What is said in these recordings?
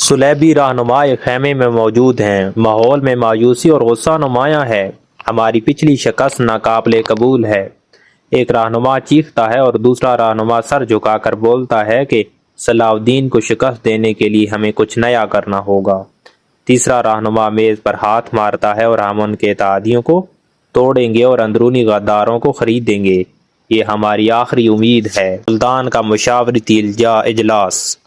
सुलेबी रहनुमा एक खैमे में मौजूद हैं। माहौल में मायूसी और गुस्सा नुमायां है। हमारी पिछली शिकस्त नाकाबिले कबूल है। एक रहनुमा चीखता है और दूसरा रहनुमा सर झुकाकर बोलता है कि सलाउद्दीन को शिकस्त देने के लिए हमें कुछ नया करना होगा। तीसरा रहनुमा मेज़ पर हाथ मारता है और हम उनके इत्तेहादियों को तोड़ेंगे और अंदरूनी गद्दारों को खरीदेंगे। ये हमारी आखिरी उम्मीद है। सुल्तान का मुशावरती इजलास।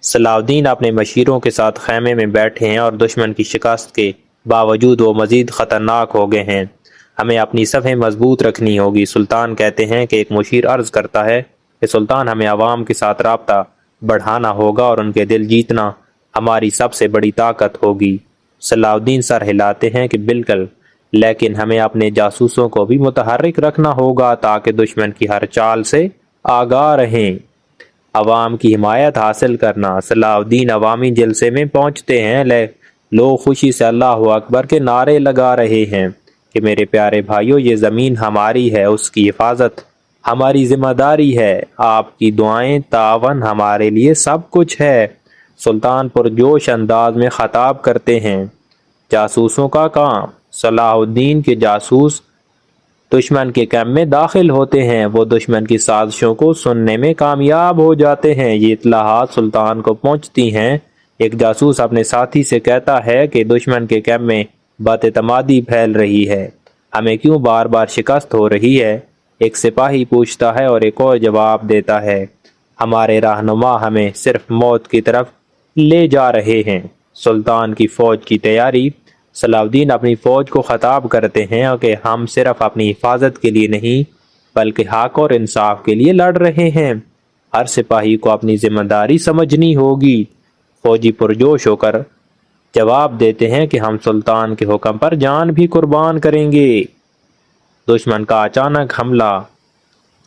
सलाउद्दीन अपने मशीरों के साथ खैमे में बैठे हैं और दुश्मन की शिकस्त के बावजूद वो मज़ीद ख़तरनाक हो गए हैं। हमें अपनी सफ़ें मजबूत रखनी होगी। सुल्तान कहते हैं कि एक मुशीर अर्ज़ करता है कि सुल्तान हमें आवाम के साथ राब्ता बढ़ाना होगा और उनके दिल जीतना हमारी सबसे बड़ी ताकत होगी। सलाउद्दीन सर हिलाते हैं कि बिल्कुल, लेकिन हमें अपने जासूसों को भी मुतहर्रिक रखना होगा ताकि दुश्मन की हर चाल से आगाह रहें। अवाम की हिमायत हासिल करना। सलाउद्दीन अवामी जलसे में पहुंचते हैं। लोग खुशी से अल्लाह अकबर के नारे लगा रहे हैं कि मेरे प्यारे भाइयों, ये ज़मीन हमारी है, उसकी हिफाजत हमारी जिम्मेदारी है। आपकी दुआएं तावन हमारे लिए सब कुछ है। सुल्तान पुरजोश अंदाज में ख़ताब करते हैं। जासूसों का काम। सलाहुद्दीन के जासूस दुश्मन के कैम्प में दाखिल होते हैं। वो दुश्मन की साजिशों को सुनने में कामयाब हो जाते हैं। ये इत्तलाहात सुल्तान को पहुंचती हैं। एक जासूस अपने साथी से कहता है कि दुश्मन के कैम्प में बदएतमादी फैल रही है। हमें क्यों बार बार शिकस्त हो रही है? एक सिपाही पूछता है और एक और जवाब देता है, हमारे रहनुमा हमें सिर्फ मौत की तरफ ले जा रहे हैं। सुल्तान की फ़ौज की तैयारी। सलाउद्दीन अपनी फ़ौज को ख़ताब करते हैं कि हम सिर्फ अपनी हिफाजत के लिए नहीं बल्कि हक और इंसाफ के लिए लड़ रहे हैं। हर सिपाही को अपनी जिम्मेदारी समझनी होगी। फ़ौजी पुरजोश होकर जवाब देते हैं कि हम सुल्तान के हुक्म पर जान भी कुर्बान करेंगे। दुश्मन का अचानक हमला।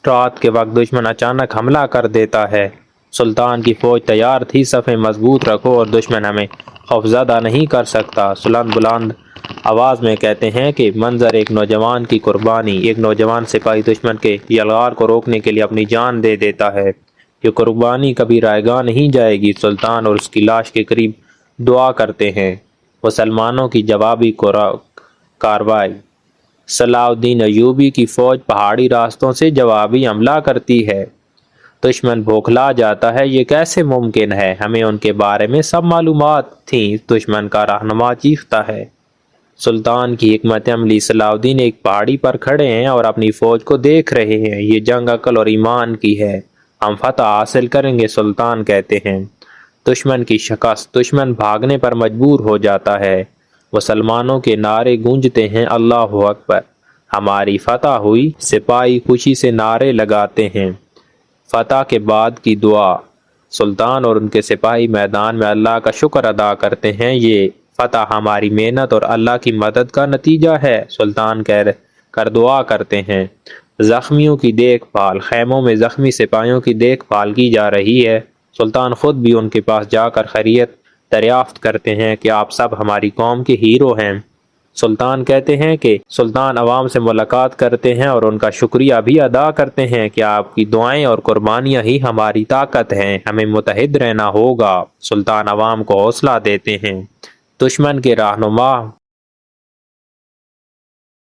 रात के वक्त दुश्मन अचानक हमला कर देता है। सुल्तान की फ़ौज तैयार थी। सफ़ें मजबूत रखो और दुश्मन हमें खौफज़दा नहीं कर सकता। सुल्तान बुलंद आवाज़ में कहते हैं कि मंजर एक नौजवान की कुर्बानी। एक नौजवान सिपाही दुश्मन के यलगार को रोकने के लिए अपनी जान दे देता है। ये कुर्बानी कभी रायगा नहीं जाएगी। सुल्तान और उसकी लाश के करीब दुआ करते हैं। मुसलमानों की जवाबी कार्रवाई। सलाउद्दीन अयूबी की फ़ौज पहाड़ी रास्तों से जवाबी हमला करती है। दुश्मन बौखला जाता है। ये कैसे मुमकिन है? हमें उनके बारे में सब मालूमात थी। दुश्मन का रहनुमा चीखता है। सुल्तान की हिकमत अमली। सलाउद्दीन एक पहाड़ी पर खड़े हैं और अपनी फ़ौज को देख रहे हैं। ये जंग अक्ल और ईमान की है। हम फतह हासिल करेंगे, सुल्तान कहते हैं। दुश्मन की शिकस्त। दुश्मन भागने पर मजबूर हो जाता है। मुसलमानों के नारे गूंजते हैं, अल्लाह अकबर, हमारी फतह हुई। सिपाही खुशी से नारे लगाते हैं। फतह के बाद की दुआ। सुल्तान और उनके सिपाही मैदान में अल्लाह का शुक्र अदा करते हैं। ये फतह हमारी मेहनत और अल्लाह की मदद का नतीजा है। सुल्तान कर दुआ करते हैं। ज़ख्मियों की देखभाल। खैमों में ज़ख्मी सिपाहियों की देखभाल की जा रही है। सुल्तान खुद भी उनके पास जाकर खैरियत दरियाफ्त करते हैं कि आप सब हमारी कौम के हीरो हैं। सुल्तान कहते हैं कि सुल्तान अवाम से मुलाकात करते हैं और उनका शुक्रिया भी अदा करते हैं कि आपकी दुआएं और कुर्बानियां ही हमारी ताकत हैं। हमें मुत्तहिद रहना होगा। सुल्तान अवाम को हौसला देते हैं। दुश्मन के रहनुमा।